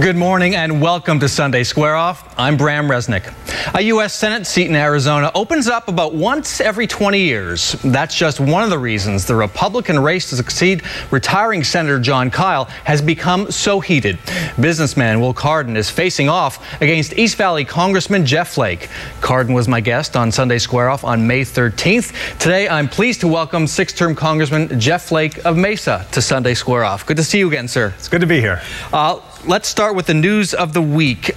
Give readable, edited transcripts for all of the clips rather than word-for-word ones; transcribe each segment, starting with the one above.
Good morning and welcome to Sunday Square Off. I'm Bram Resnick. A U.S. Senate seat in Arizona opens up about once every 20 years. That's just one of the reasons the Republican race to succeed retiring Senator Jon Kyl has become so heated. Businessman Will Cardin is facing off against East Valley Congressman Jeff Flake. Cardin was my guest on Sunday Square Off on May 13th. Today, I'm pleased to welcome six-term Congressman Jeff Flake of Mesa to Sunday Square Off. Good to see you again, sir. It's good to be here. Let's start with the news of the week.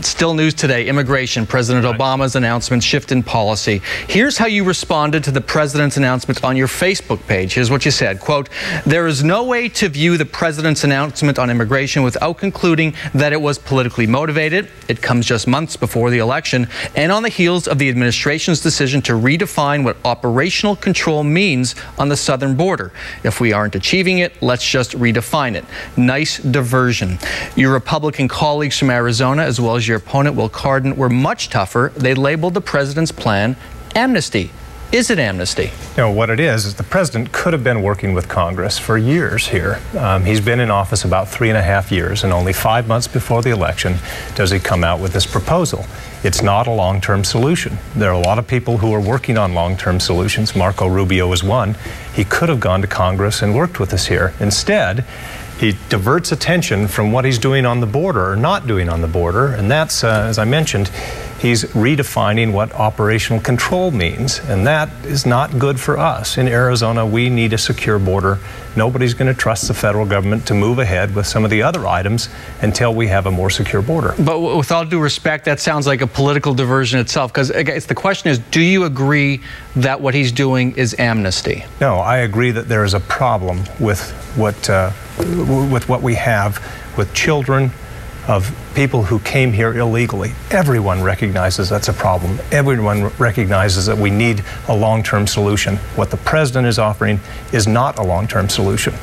Still news today, immigration. President Obama's announcement, shift in policy. Here's how you responded to the president's announcement on your Facebook page. Here's what you said, quote, "There is no way to view the president's announcement on immigration without concluding that it was politically motivated. It comes just months before the election and on the heels of the administration's decision to redefine what operational control means on the southern border. If we aren't achieving it, let's just redefine it." Nice diversion. Your Republican colleagues from Arizona, as well as your opponent, Will Cardin, were much tougher. They labeled the president's plan amnesty. Is it amnesty? You know, what it is the president could have been working with Congress for years here. He's been in office about 3.5 years, and only 5 months before the election does he come out with this proposal. It's not a long-term solution. There are a lot of people who are working on long-term solutions. Marco Rubio is one. He could have gone to Congress and worked with us here. Instead, he diverts attention from what he's doing on the border or not doing on the border, and that's, as I mentioned, he's redefining what operational control means, and that is not good for us. In Arizona, we need a secure border. Nobody's going to trust the federal government to move ahead with some of the other items until we have a more secure border. But with all due respect, that sounds like a political diversion itself, because the question is, do you agree that what he's doing is amnesty? No, I agree that there is a problem with what we have with children of people who came here illegally. Everyone recognizes that's a problem. Everyone recognizes that we need a long-term solution. What the president is offering is not a long-term solution.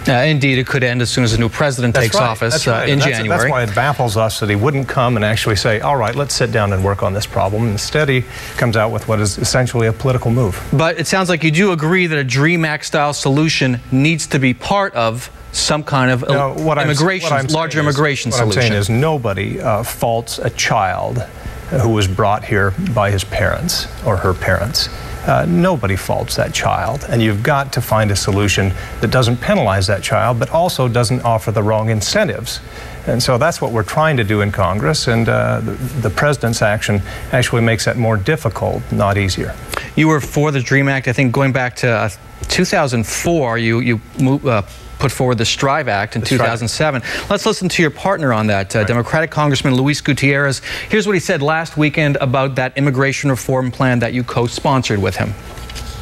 Indeed, it could end as soon as a new president takes office in January. That's why it baffles us that he wouldn't come and actually say, all right, let's sit down and work on this problem. Instead, he comes out with what is essentially a political move. But it sounds like you do agree that a DREAM Act-style solution needs to be part of some kind of larger immigration solution. What I'm saying is nobody faults a child who was brought here by his parents or her parents. Nobody faults that child, and you've got to find a solution that doesn't penalize that child, but also doesn't offer the wrong incentives. And so that's what we're trying to do in Congress, and the president's action actually makes that more difficult, not easier. You were for the DREAM Act, I think, going back to 2004. You put forward the STRIVE Act in 2007. Let's listen to your partner on that, Democratic Congressman Luis Gutierrez. Here's what he said last weekend about that immigration reform plan that you co-sponsored with him.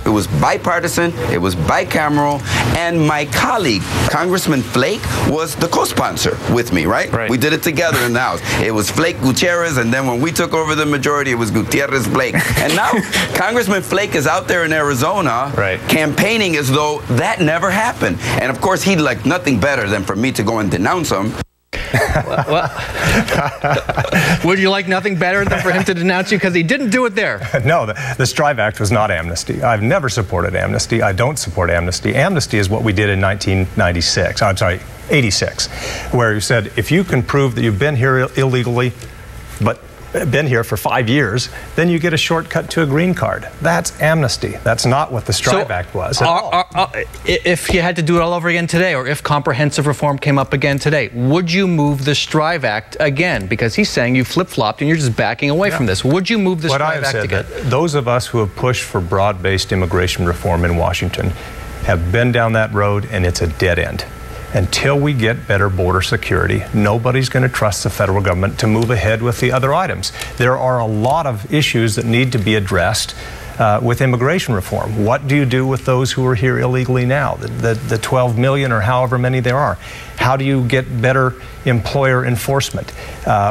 It was bipartisan, it was bicameral, and my colleague, Congressman Flake, was the co-sponsor with me, right? We did it together in the House. It was Flake, Gutierrez, and then when we took over the majority, it was Gutierrez, Flake. And now Congressman Flake is out there in Arizona campaigning as though that never happened. And of course, he'd like nothing better than for me to go and denounce him. Would you like nothing better than for him to denounce you because he didn't do it there? No, the STRIVE Act was not amnesty. I've never supported amnesty. I don't support amnesty. Amnesty is what we did in 1996. I'm sorry, 86, where you said if you can prove that you've been here illegally, but been here for 5 years, then you get a shortcut to a green card. That's amnesty. That's not what the STRIVE Act was at all. If you had to do it all over again today, or if comprehensive reform came up again today, would you move the STRIVE Act again? Because he's saying you flip-flopped and you're just backing away from this. Would you move the STRIVE Act again? That those of us who have pushed for broad-based immigration reform in Washington have been down that road, and it's a dead end. Until we get better border security, nobody's going to trust the federal government to move ahead with the other items. There are a lot of issues that need to be addressed with immigration reform. What do you do with those who are here illegally now, the 12 million or however many there are? How do you get better employer enforcement?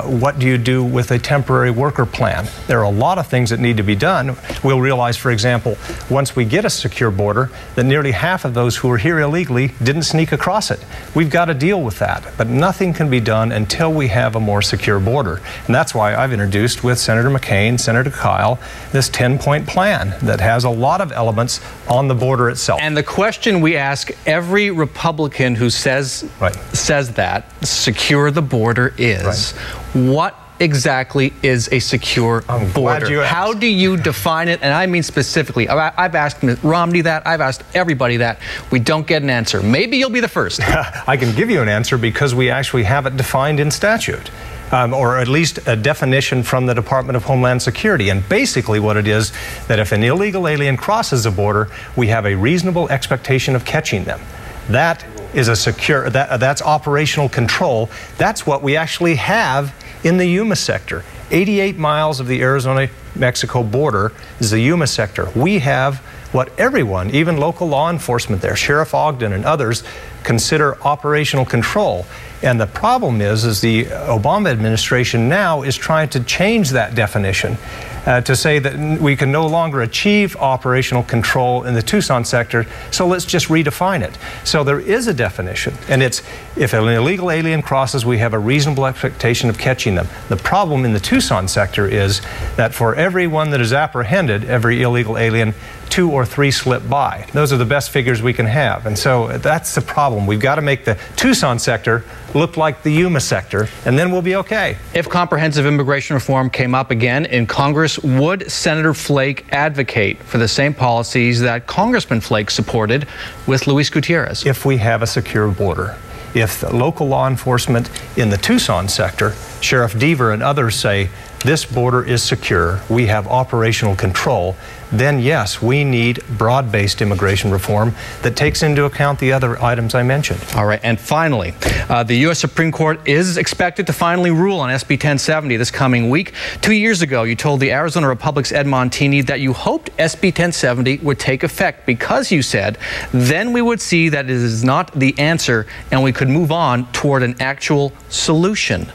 What do you do with a temporary worker plan? There are a lot of things that need to be done. We'll realize, for example, once we get a secure border, that nearly half of those who are here illegally didn't sneak across it. We've got to deal with that, but nothing can be done until we have a more secure border. And that's why I've introduced with Senator McCain, Senator Kyl, this 10-point plan. plan that has a lot of elements on the border itself. And the question we ask every Republican who says that secure the border is, what exactly is a secure border? How do you define it? And I mean specifically. I've asked Romney that. I've asked everybody that. We don't get an answer. Maybe you'll be the first. I can give you an answer because we actually have it defined in statute. Or at least a definition from the Department of Homeland Security. And basically what it is, that if an illegal alien crosses a border, we have a reasonable expectation of catching them. That is a secure, that's operational control. That's what we actually have in the Yuma sector. 88 miles of the Arizona-Mexico border is the Yuma sector. We have what everyone, even local law enforcement there, Sheriff Ogden and others, consider operational control. And the problem is the Obama administration now is trying to change that definition to say that we can no longer achieve operational control in the Tucson sector, so let's just redefine it. So there is a definition, and it's if an illegal alien crosses, we have a reasonable expectation of catching them. The problem in the Tucson sector is that for every one that is apprehended, every illegal alien, 2 or 3 slip by. Those are the best figures we can have, and so that's the problem. We've got to make the Tucson sector look like the Yuma sector, and then we'll be okay. If comprehensive immigration reform came up again in Congress, would Senator Flake advocate for the same policies that Congressman Flake supported with Luis Gutierrez? If we have a secure border, if the local law enforcement in the Tucson sector, Sheriff Deaver and others say, this border is secure, we have operational control, then yes, we need broad-based immigration reform that takes into account the other items I mentioned. All right, and finally, the U.S. Supreme Court is expected to finally rule on SB 1070 this coming week. 2 years ago, you told the Arizona Republic's Ed Montini that you hoped SB 1070 would take effect because you said, then we would see that it is not the answer and we could move on toward an actual solution.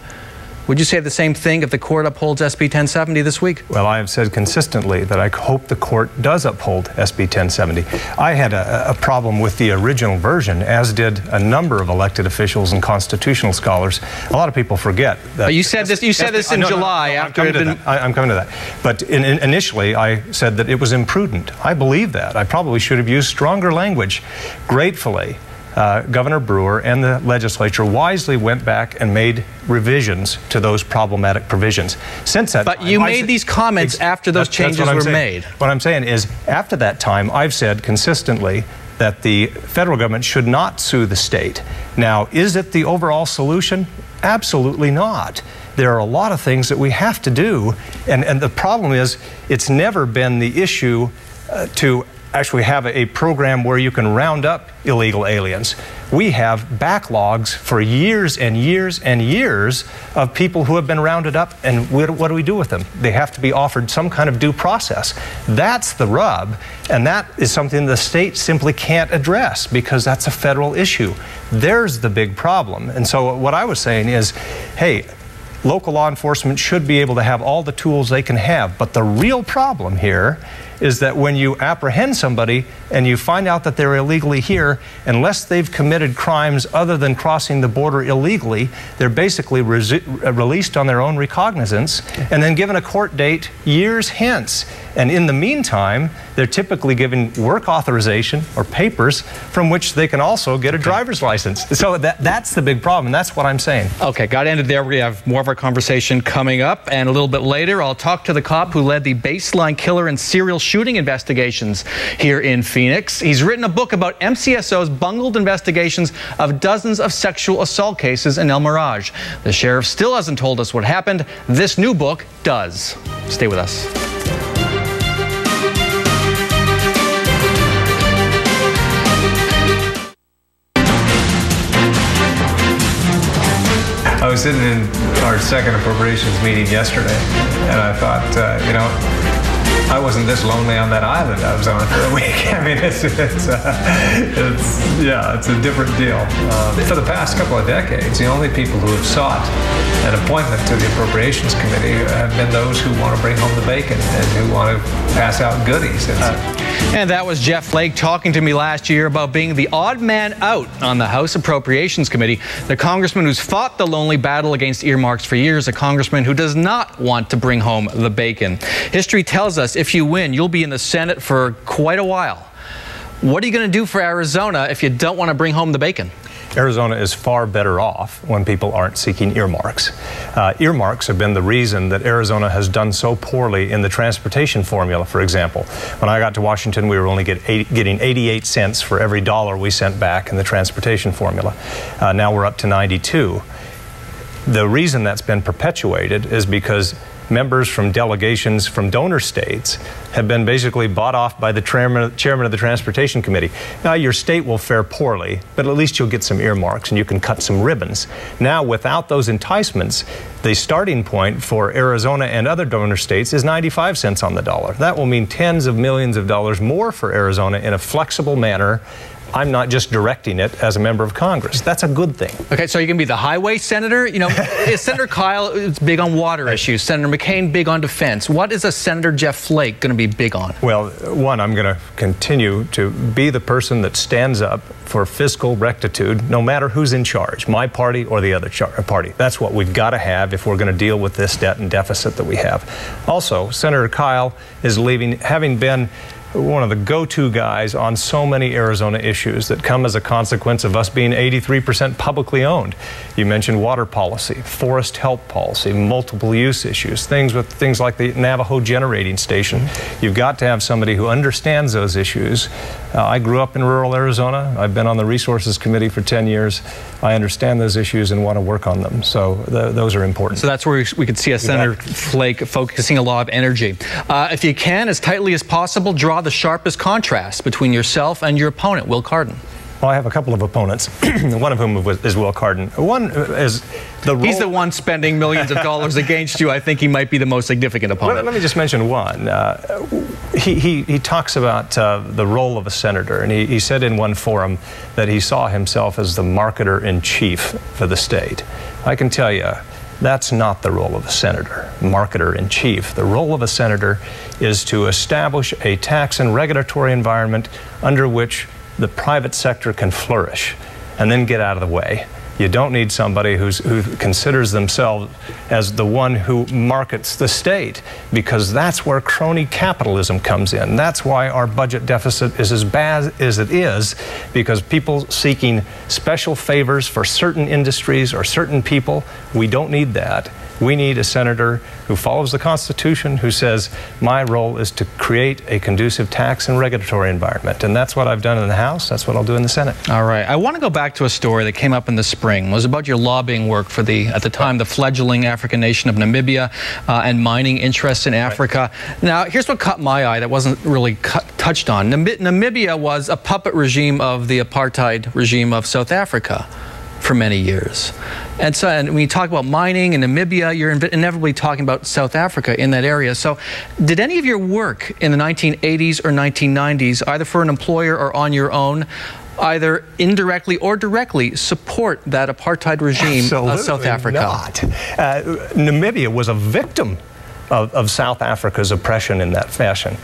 Would you say the same thing if the court upholds SB 1070 this week? Well, I have said consistently that I hope the court does uphold SB 1070. I had a problem with the original version, as did a number of elected officials and constitutional scholars. A lot of people forget that. But you said this. You said this in July after it had been. I'm coming to that. But initially, I said that it was imprudent. I believe that. I probably should have used stronger language. Gratefully, Governor Brewer and the legislature wisely went back and made revisions to those problematic provisions. Since that But you made these comments after those changes were made. What I'm saying is, after that time, I've said consistently that the federal government should not sue the state. Now, is it the overall solution? Absolutely not. There are a lot of things that we have to do, and the problem is, it's never been the issue to actually have a program where you can round up illegal aliens. We have backlogs for years and years and years of people who have been rounded up, and what do we do with them? They have to be offered some kind of due process. That's the rub, and that is something the state simply can't address because that's a federal issue. There's the big problem. And so what I was saying is, hey, local law enforcement should be able to have all the tools they can have, but the real problem here is that when you apprehend somebody and you find out that they're illegally here, unless they've committed crimes other than crossing the border illegally, they're basically released on their own recognizance and then given a court date years hence. And in the meantime, they're typically given work authorization or papers from which they can also get a driver's license. So that's the big problem, and that's what I'm saying. Okay, got to end it there. We have more of our conversation coming up, and a little bit later, I'll talk to the cop who led the baseline killer and serial shooting investigations here in Phoenix. He's written a book about MCSO's bungled investigations of dozens of sexual assault cases in El Mirage. The sheriff still hasn't told us what happened. This new book does. Stay with us. I was sitting in our second appropriations meeting yesterday, and I thought, you know, I wasn't this lonely on that island I was on for a week. I mean, it's a different deal. For the past couple of decades, the only people who have sought an appointment to the Appropriations Committee have been those who want to bring home the bacon and who want to pass out goodies. And that was Jeff Flake talking to me last year about being the odd man out on the House Appropriations Committee, the congressman who's fought the lonely battle against earmarks for years, a congressman who does not want to bring home the bacon. History tells us interest. If you win, you'll be in the Senate for quite a while. What are you going to do for Arizona if you don't want to bring home the bacon? Arizona is far better off when people aren't seeking earmarks. Earmarks have been the reason that Arizona has done so poorly in the transportation formula, for example. When I got to Washington, we were only getting 88 cents for every dollar we sent back in the transportation formula. Now we're up to 92. The reason that's been perpetuated is because members from delegations from donor states have been basically bought off by the chairman of the Transportation Committee. Now, your state will fare poorly, but at least you'll get some earmarks and you can cut some ribbons. Now, without those enticements, the starting point for Arizona and other donor states is 95 cents on the dollar. That will mean tens of millions of dollars more for Arizona in a flexible manner. I'm not just directing it as a member of Congress. That's a good thing. Okay, so you can be the highway senator. You know, Senator Kyle is big on water issues. Senator McCain big on defense. What is a Senator Jeff Flake going to be big on? Well, one, I'm going to continue to be the person that stands up for fiscal rectitude, no matter who's in charge, my party or the other party. That's what we've got to have if we're going to deal with this debt and deficit that we have. Also, Senator Kyle is leaving, having been one of the go-to guys on so many Arizona issues that come as a consequence of us being 83% publicly owned. You mentioned water policy, forest health policy, multiple use issues, things like the Navajo generating station. You've got to have somebody who understands those issues. I grew up in rural Arizona. I've been on the Resources Committee for 10 years. I understand those issues and want to work on them. So those are important. So that's where we could see a Senator Flake focusing a lot of energy. If you can, as tightly as possible, draw the sharpest contrast between yourself and your opponent, Will Cardin. Well, I have a couple of opponents, one of whom is Will Cardin. One is the role... He's the one spending millions of dollars against you. I think he might be the most significant opponent. Let me just mention one. He talks about the role of a senator, and he said in one forum that he saw himself as the marketer-in-chief for the state. I can tell you, that's not the role of a senator, marketer-in-chief. The role of a senator is to establish a tax and regulatory environment under which the private sector can flourish and then get out of the way. You don't need somebody who considers themselves as the one who markets the state, because that's where crony capitalism comes in. That's why our budget deficit is as bad as it is, because people seeking special favors for certain industries or certain people, we don't need that. We need a senator who follows the Constitution, who says, my role is to create a conducive tax and regulatory environment. And that's what I've done in the House. That's what I'll do in the Senate. All right. I want to go back to a story that came up in the spring. It was about your lobbying work for at the time, the fledgling African nation of Namibia and mining interests in Africa. Right. Now, here's what caught my eye that wasn't really touched on. Namibia was a puppet regime of the apartheid regime of South Africa for many years. And so when you talk about mining in Namibia, you're inevitably talking about South Africa in that area. So did any of your work in the 1980s or 1990s, either for an employer or on your own, either indirectly or directly support that apartheid regime of South Africa? Not. Namibia was a victim of South Africa's oppression in that fashion.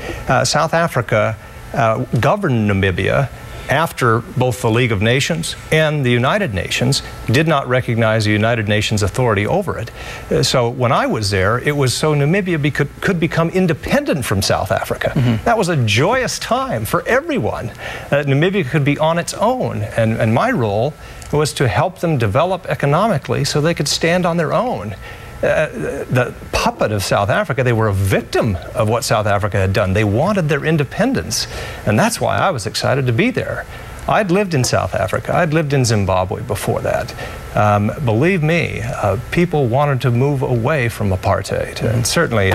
South Africa governed Namibia after both the League of Nations and the United Nations did not recognize the United Nations authority over it. So when I was there, it was so Namibia could become independent from South Africa. Mm-hmm. That was a joyous time for everyone. Namibia could be on its own, and my role was to help them develop economically so they could stand on their own. The puppet of South Africa, they were a victim of what South Africa had done. They wanted their independence, and that's why I was excited to be there. I'd lived in South Africa. I'd lived in Zimbabwe before that. Believe me, people wanted to move away from apartheid. And certainly,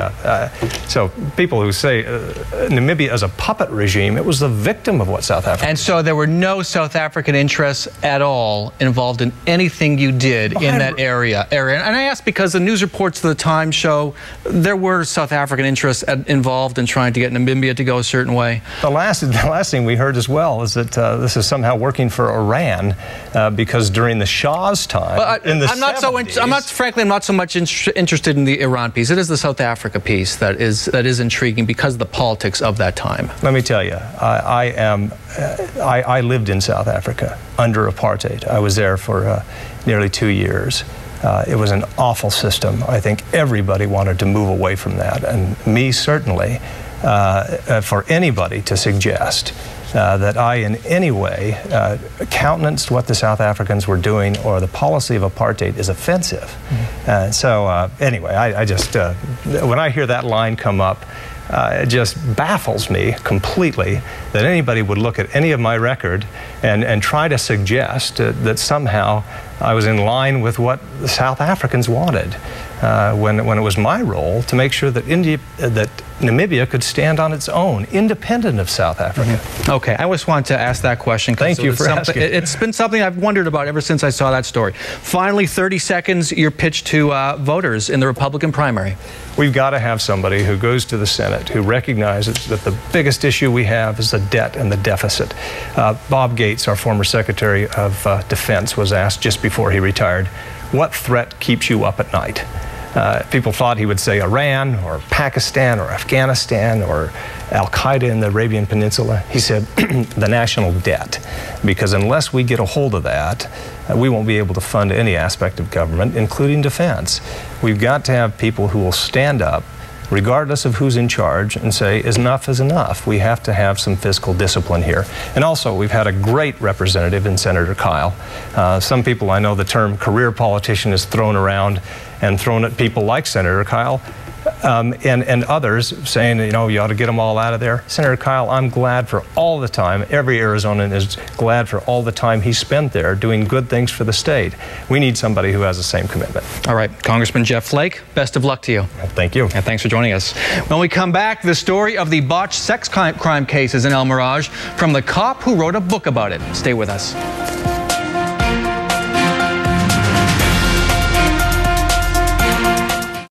so people who say Namibia as a puppet regime, it was the victim of what South Africa did. And so there were no South African interests at all involved in anything you did in that area. And I ask because the news reports of the time show there were South African interests involved in trying to get Namibia to go a certain way. The last thing we heard as well is that this is somehow working for Iran because during the Shah's time in the 70s, frankly, I'm not so much interested in the Iran piece. It is the South Africa piece that is intriguing because of the politics of that time. Let me tell you, I lived in South Africa under apartheid. I was there for nearly 2 years. It was an awful system. I think everybody wanted to move away from that, and me certainly. for anybody to suggest that I in any way countenanced what the South Africans were doing or the policy of apartheid is offensive. Anyway, I just, when I hear that line come up, it just baffles me completely that anybody would look at any of my record and try to suggest that somehow I was in line with what the South Africans wanted when it was my role to make sure that Namibia could stand on its own, independent of South Africa. Okay, I just wanted to ask that question. Thank you for asking. It's been something I've wondered about ever since I saw that story. Finally, 30 seconds, your pitch to voters in the Republican primary. We've got to have somebody who goes to the Senate who recognizes that the biggest issue we have is the debt and the deficit. Bob Gates, our former Secretary of Defense, was asked just before he retired, what threat keeps you up at night? People thought he would say Iran or Pakistan or Afghanistan or Al-Qaeda in the Arabian Peninsula. He said the national debt, because unless we get a hold of that, we won't be able to fund any aspect of government, including defense. We've got to have people who will stand up, regardless of who's in charge, and say enough is enough. We have to have some fiscal discipline here. And also, we've had a great representative in Senator Kyle. Some people, I know the term career politician is thrown around and thrown at people like Senator Kyle and others saying, you know, you ought to get them all out of there. Senator Kyle, I'm glad for all the time, every Arizonan is glad for all the time he spent there doing good things for the state. We need somebody who has the same commitment. All right, Congressman Jeff Flake, best of luck to you. Thank you. And thanks for joining us. When we come back, the story of the botched sex crime cases in El Mirage from the cop who wrote a book about it. Stay with us.